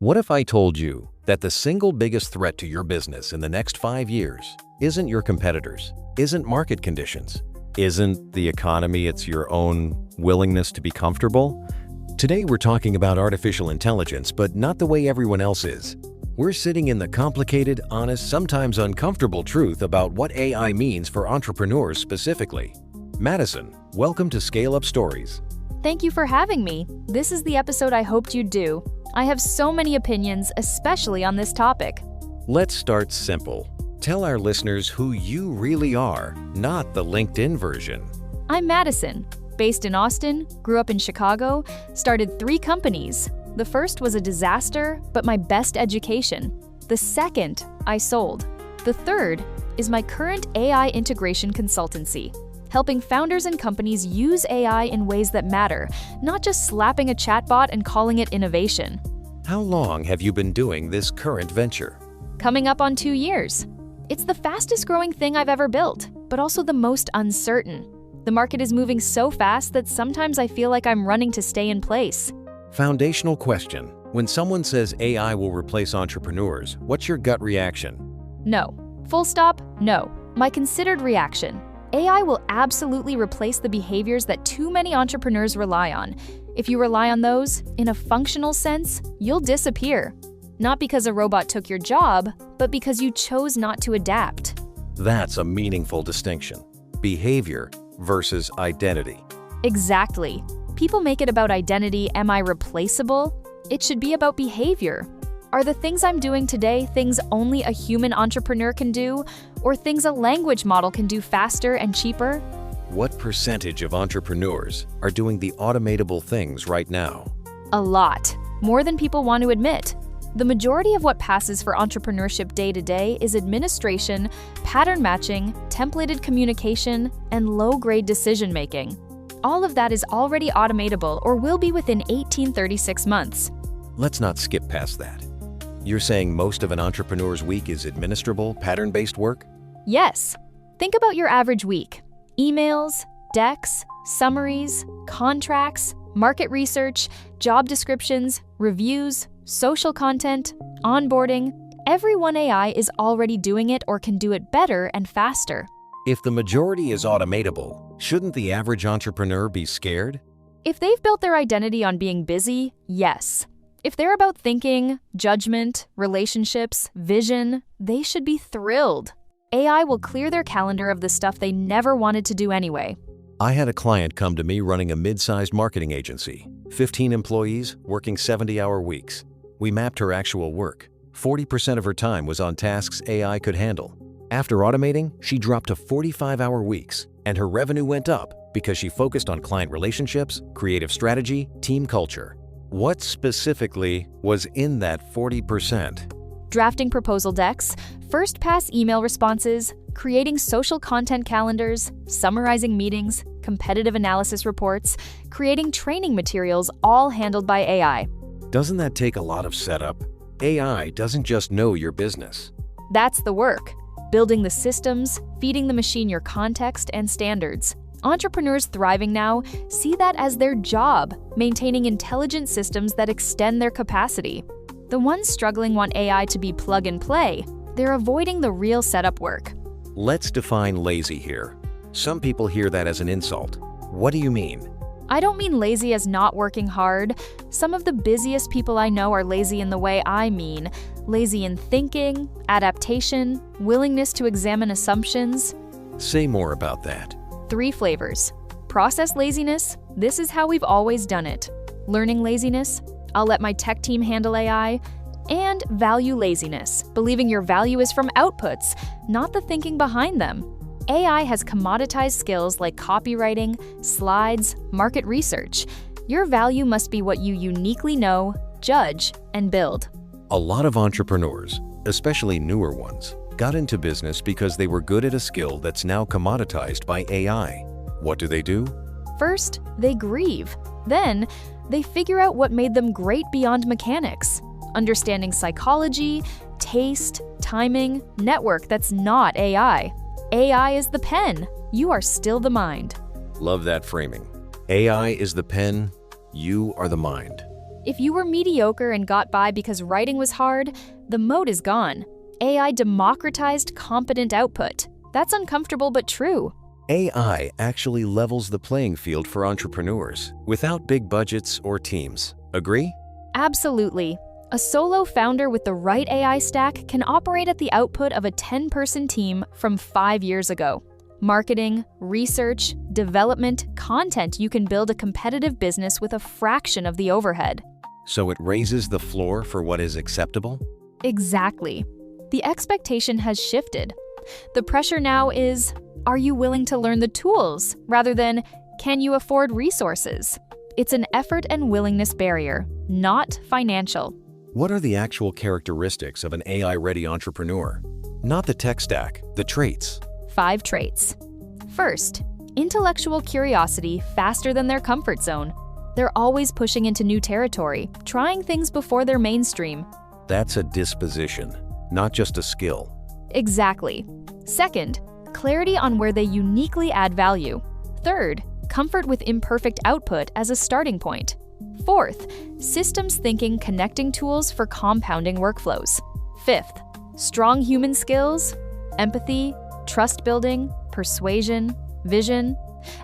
What if I told you that the single biggest threat to your business in the next 5 years isn't your competitors, isn't market conditions, isn't the economy, it's your own willingness to be comfortable? Today we're talking about artificial intelligence, but not the way everyone else is. We're sitting in the complicated, honest, sometimes uncomfortable truth about what AI means for entrepreneurs specifically. Madison, welcome to Scale Up Stories. Thank you for having me. This is the episode I hoped you'd do. I have so many opinions, especially on this topic. Let's start simple. Tell our listeners who you really are, not the LinkedIn version. I'm Madison, based in Austin, grew up in Chicago, started 3 companies. The first was a disaster, but my best education. The second, I sold. The third is my current AI integration consultancy, helping founders and companies use AI in ways that matter, not just slapping a chatbot and calling it innovation. How long have you been doing this current venture? Coming up on 2 years. It's the fastest growing thing I've ever built, but also the most uncertain. The market is moving so fast that sometimes I feel like I'm running to stay in place. Foundational question. When someone says AI will replace entrepreneurs, what's your gut reaction? No. Full stop, no. My considered reaction. AI will absolutely replace the behaviors that too many entrepreneurs rely on. If you rely on those, in a functional sense, you'll disappear. Not because a robot took your job, but because you chose not to adapt. That's a meaningful distinction. Behavior versus identity. Exactly. People make it about identity, am I replaceable? It should be about behavior. Are the things I'm doing today things only a human entrepreneur can do, or things a language model can do faster and cheaper? What percentage of entrepreneurs are doing the automatable things right now? A lot. More than people want to admit. The majority of what passes for entrepreneurship day to day is administration, pattern matching, templated communication, and low-grade decision-making. All of that is already automatable or will be within 36 months. Let's not skip past that. You're saying most of an entrepreneur's week is administrable, pattern-based work? Yes. Think about your average week. Emails, decks, summaries, contracts, market research, job descriptions, reviews, social content, onboarding. Everyone AI is already doing it or can do it better and faster. If the majority is automatable, shouldn't the average entrepreneur be scared? If they've built their identity on being busy, yes. If they're about thinking, judgment, relationships, vision, they should be thrilled. AI will clear their calendar of the stuff they never wanted to do anyway. I had a client come to me running a mid-sized marketing agency, 15 employees working 70-hour weeks. We mapped her actual work. 40% of her time was on tasks AI could handle. After automating, she dropped to 45-hour weeks, and her revenue went up because she focused on client relationships, creative strategy, team culture. What specifically was in that 40%? Drafting proposal decks, first pass email responses, creating social content calendars, summarizing meetings, competitive analysis reports, creating training materials, all handled by AI. Doesn't that take a lot of setup? AI doesn't just know your business. That's the work. Building the systems, feeding the machine your context and standards. Entrepreneurs thriving now see that as their job, maintaining intelligent systems that extend their capacity. The ones struggling want AI to be plug and play. They're avoiding the real setup work. Let's define lazy here. Some people hear that as an insult. What do you mean? I don't mean lazy as not working hard. Some of the busiest people I know are lazy in the way I mean. Lazy in thinking, adaptation, willingness to examine assumptions. Say more about that. 3 flavors. Process laziness, this is how we've always done it. Learning laziness, I'll let my tech team handle AI. And value laziness, believing your value is from outputs, not the thinking behind them. AI has commoditized skills like copywriting, slides, market research. Your value must be what you uniquely know, judge, and build. A lot of entrepreneurs, especially newer ones, got into business because they were good at a skill that's now commoditized by AI. What do? First, they grieve. Then, they figure out what made them great beyond mechanics. Understanding psychology, taste, timing, network that's not AI. AI is the pen. You are still the mind. Love that framing. AI is the pen, you are the mind. If you were mediocre and got by because writing was hard, the moat is gone. AI democratized competent output. That's uncomfortable but true. AI actually levels the playing field for entrepreneurs without big budgets or teams. Agree? Absolutely. A solo founder with the right AI stack can operate at the output of a 10-person team from 5 years ago. Marketing, research, development, content, you can build a competitive business with a fraction of the overhead. So it raises the floor for what is acceptable? Exactly. The expectation has shifted. The pressure now is, are you willing to learn the tools, rather than, can you afford resources? It's an effort and willingness barrier, not financial. What are the actual characteristics of an AI-ready entrepreneur? Not the tech stack, the traits. 5 traits. First, intellectual curiosity faster than their comfort zone. They're always pushing into new territory, trying things before they're mainstream. That's a disposition, not just a skill. Exactly. Second, clarity on where they uniquely add value. Third, comfort with imperfect output as a starting point. Fourth, systems thinking connecting tools for compounding workflows. Fifth, strong human skills, empathy, trust building, persuasion, vision.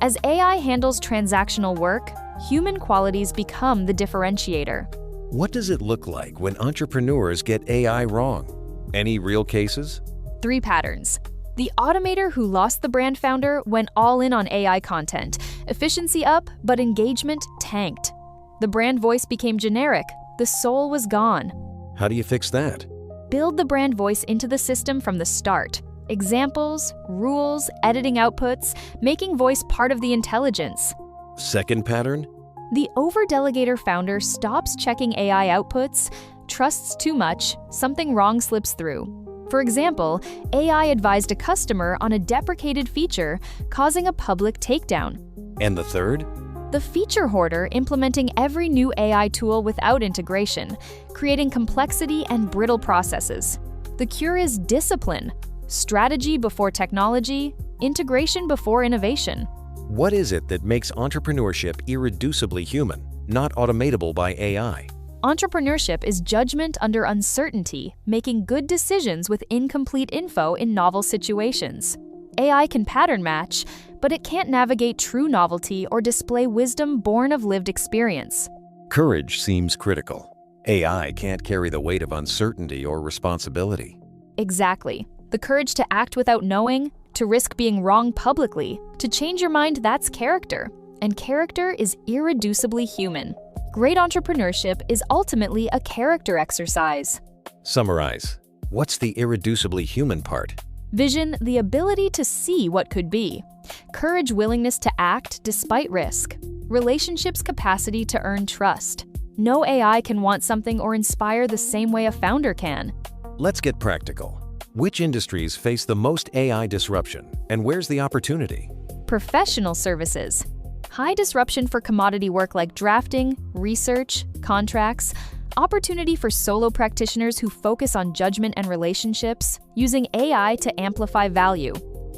As AI handles transactional work, human qualities become the differentiator. What does it look like when entrepreneurs get AI wrong? Any real cases? 3 patterns. The automator who lost the brand founder went all in on AI content. Efficiency up, but engagement tanked. The brand voice became generic. The soul was gone. How do you fix that? Build the brand voice into the system from the start. Examples, rules, editing outputs, making voice part of the intelligence. Second pattern? The over-delegator founder stops checking AI outputs, trusts too much, something wrong slips through. For example, AI advised a customer on a deprecated feature, causing a public takedown. And the third? The feature hoarder implementing every new AI tool without integration, creating complexity and brittle processes. The cure is discipline. Strategy before technology, integration before innovation. What is it that makes entrepreneurship irreducibly human, not automatable by AI? Entrepreneurship is judgment under uncertainty, making good decisions with incomplete info in novel situations. AI can pattern match, but it can't navigate true novelty or display wisdom born of lived experience. Courage seems critical. AI can't carry the weight of uncertainty or responsibility. Exactly. The courage to act without knowing, to risk being wrong publicly, to change your mind, that's character. And character is irreducibly human. Great entrepreneurship is ultimately a character exercise. Summarize. What's the irreducibly human part? Vision, the ability to see what could be. Courage, willingness to act despite risk. Relationships, capacity to earn trust. No AI can want something or inspire the same way a founder can. Let's get practical. Which industries face the most AI disruption, and where's the opportunity? Professional services. High disruption for commodity work like drafting, research, contracts. Opportunity for solo practitioners who focus on judgment and relationships, using AI to amplify value.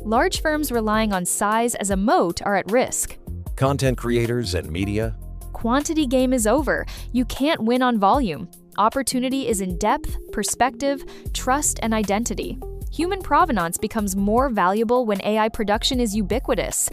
Large firms relying on size as a moat are at risk. Content creators and media. Quantity game is over. You can't win on volume. Opportunity is in depth, perspective, trust, and identity. Human provenance becomes more valuable when AI production is ubiquitous.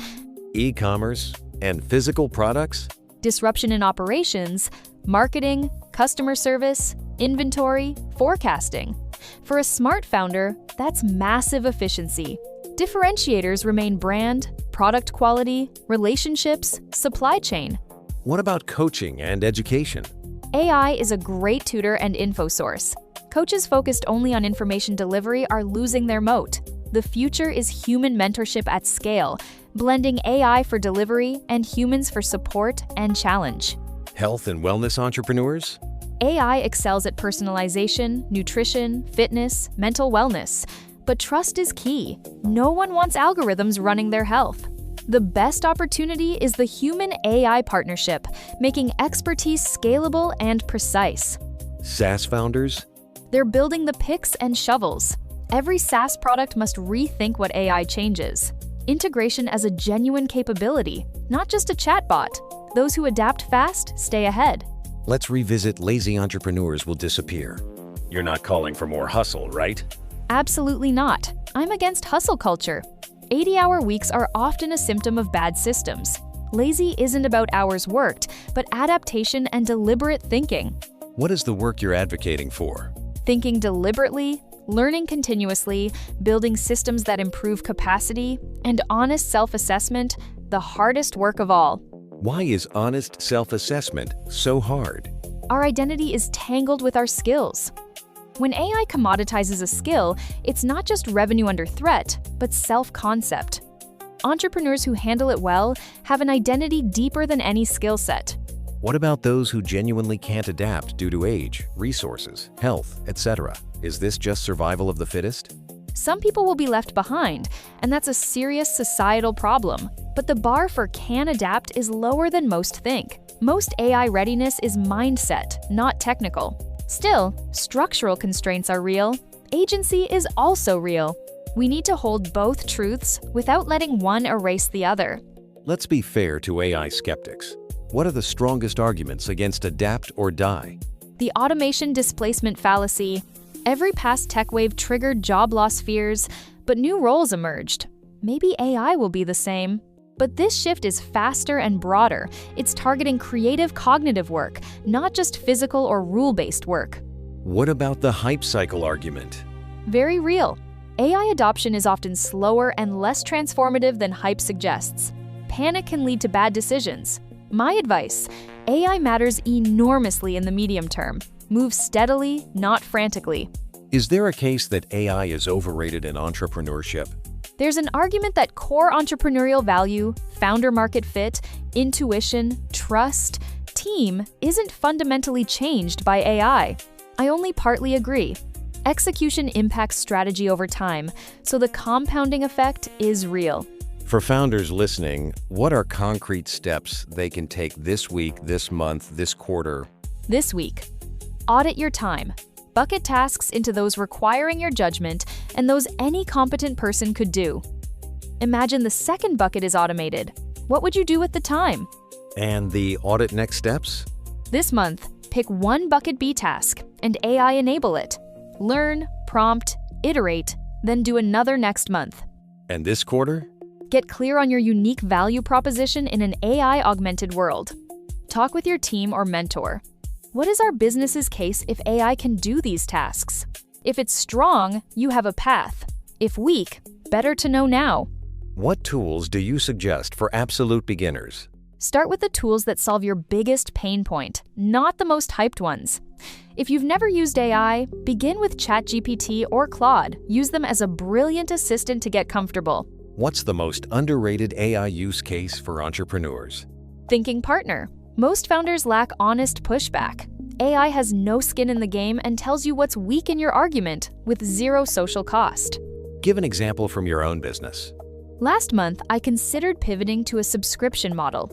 E-commerce and physical products. Disruption in operations, marketing, customer service, inventory, forecasting. For a smart founder, that's massive efficiency. Differentiators remain brand, product quality, relationships, supply chain. What about coaching and education? AI is a great tutor and info source. Coaches focused only on information delivery are losing their moat. The future is human mentorship at scale, blending AI for delivery and humans for support and challenge. Health and wellness entrepreneurs? AI excels at personalization, nutrition, fitness, mental wellness. But trust is key. No one wants algorithms running their health. The best opportunity is the human-AI partnership, making expertise scalable and precise. SaaS founders? They're building the picks and shovels. Every SaaS product must rethink what AI changes. Integration as a genuine capability, not just a chatbot. Those who adapt fast stay ahead. Let's revisit lazy entrepreneurs will disappear. You're not calling for more hustle, right? Absolutely not. I'm against hustle culture. 80-hour weeks are often a symptom of bad systems. Lazy isn't about hours worked, but adaptation and deliberate thinking. What is the work you're advocating for? Thinking deliberately, learning continuously, building systems that improve capacity, and honest self-assessment, the hardest work of all. Why is honest self-assessment so hard? Our identity is tangled with our skills. When AI commoditizes a skill, it's not just revenue under threat, but self-concept. Entrepreneurs who handle it well have an identity deeper than any skill set. What about those who genuinely can't adapt due to age, resources, health, etc.? Is this just survival of the fittest? Some people will be left behind, and that's a serious societal problem. But the bar for can adapt is lower than most think. Most AI readiness is mindset, not technical. Still, structural constraints are real. Agency is also real. We need to hold both truths without letting one erase the other. Let's be fair to AI skeptics. What are the strongest arguments against adapt or die? The automation displacement fallacy. Every past tech wave triggered job loss fears, but new roles emerged. Maybe AI will be the same. But this shift is faster and broader. It's targeting creative cognitive work, not just physical or rule-based work. What about the hype cycle argument? Very real. AI adoption is often slower and less transformative than hype suggests. Panic can lead to bad decisions. My advice: AI matters enormously in the medium term. Move steadily, not frantically. Is there a case that AI is overrated in entrepreneurship? There's an argument that core entrepreneurial value, founder market fit, intuition, trust, team isn't fundamentally changed by AI. I only partly agree. Execution impacts strategy over time, so the compounding effect is real. For founders listening, what are concrete steps they can take this week, this month, this quarter? This week, audit your time. Bucket tasks into those requiring your judgment and those any competent person could do. Imagine the second bucket is automated. What would you do with the time? And the audit next steps? This month, pick one bucket B task and AI enable it. Learn, prompt, iterate, then do another next month. And this quarter? Get clear on your unique value proposition in an AI-augmented world. Talk with your team or mentor. What is our business's case if AI can do these tasks? If it's strong, you have a path. If weak, better to know now. What tools do you suggest for absolute beginners? Start with the tools that solve your biggest pain point, not the most hyped ones. If you've never used AI, begin with ChatGPT or Claude. Use them as a brilliant assistant to get comfortable. What's the most underrated AI use case for entrepreneurs? Thinking partner. Most founders lack honest pushback. AI has no skin in the game and tells you what's weak in your argument with zero social cost. Give an example from your own business. Last month, I considered pivoting to a subscription model.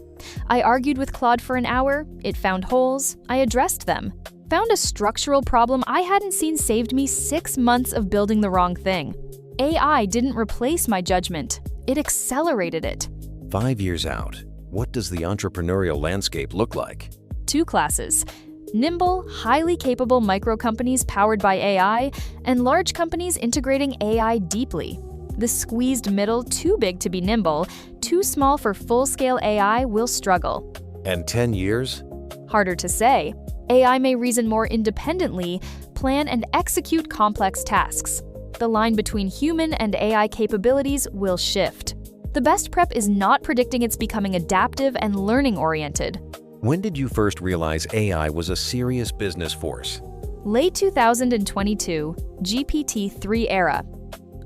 I argued with Claude for an hour, it found holes, I addressed them. Found a structural problem I hadn't seen saved me 6 months of building the wrong thing. AI didn't replace my judgment, it accelerated it. 5 years out, what does the entrepreneurial landscape look like? 2 classes. Nimble, highly capable micro companies powered by AI, and large companies integrating AI deeply. The squeezed middle, too big to be nimble, too small for full-scale AI, will struggle. And 10 years? Harder to say. AI may reason more independently, plan and execute complex tasks. The line between human and AI capabilities will shift. The best prep is not predicting it's becoming adaptive and learning-oriented. When did you first realize AI was a serious business force? Late 2022, GPT-3 era.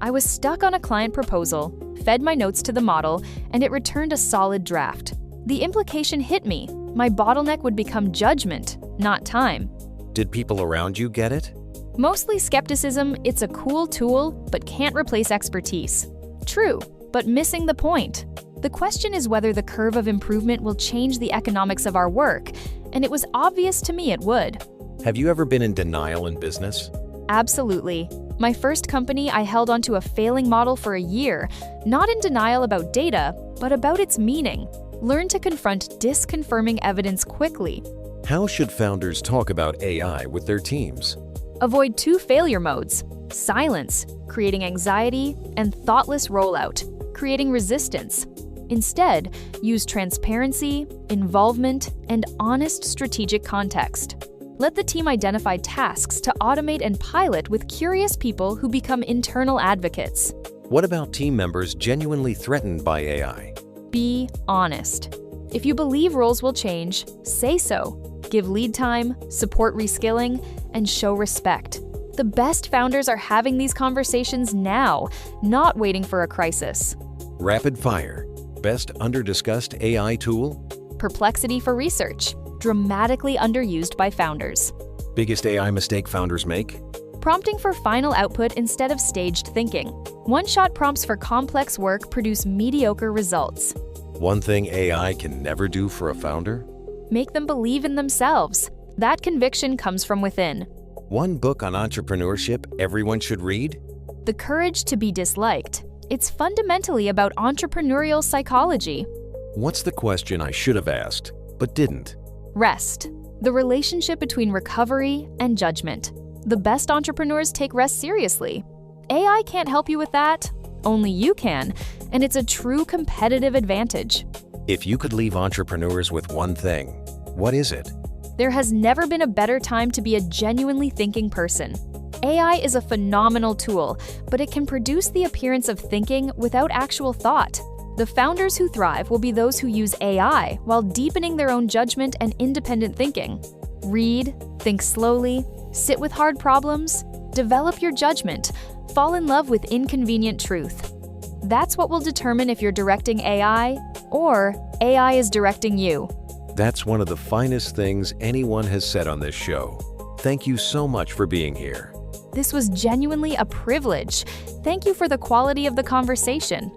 I was stuck on a client proposal, fed my notes to the model, and it returned a solid draft. The implication hit me. My bottleneck would become judgment, not time. Did people around you get it? Mostly skepticism, it's a cool tool, but can't replace expertise. True, but missing the point. The question is whether the curve of improvement will change the economics of our work, and it was obvious to me it would. Have you ever been in denial in business? Absolutely. My first company, I held onto a failing model for a year, not in denial about data, but about its meaning. Learn to confront disconfirming evidence quickly. How should founders talk about AI with their teams? Avoid two failure modes: silence, creating anxiety, and thoughtless rollout, creating resistance. Instead, use transparency, involvement, and honest strategic context. Let the team identify tasks to automate and pilot with curious people who become internal advocates. What about team members genuinely threatened by AI? Be honest. If you believe roles will change, say so. Give lead time, support reskilling, and show respect. The best founders are having these conversations now, not waiting for a crisis. Rapid fire. Best under-discussed AI tool? Perplexity for research, dramatically underused by founders. Biggest AI mistake founders make? Prompting for final output instead of staged thinking. One-shot prompts for complex work produce mediocre results. One thing AI can never do for a founder? Make them believe in themselves. That conviction comes from within. One book on entrepreneurship everyone should read? The Courage to be Disliked. It's fundamentally about entrepreneurial psychology. What's the question I should have asked, but didn't? Rest. The relationship between recovery and judgment. The best entrepreneurs take rest seriously. AI can't help you with that. Only you can, and it's a true competitive advantage. If you could leave entrepreneurs with one thing, what is it? There has never been a better time to be a genuinely thinking person. AI is a phenomenal tool, but it can produce the appearance of thinking without actual thought. The founders who thrive will be those who use AI while deepening their own judgment and independent thinking. Read, think slowly, sit with hard problems, develop your judgment, fall in love with inconvenient truth. That's what will determine if you're directing AI or AI is directing you. That's one of the finest things anyone has said on this show. Thank you so much for being here. This was genuinely a privilege. Thank you for the quality of the conversation.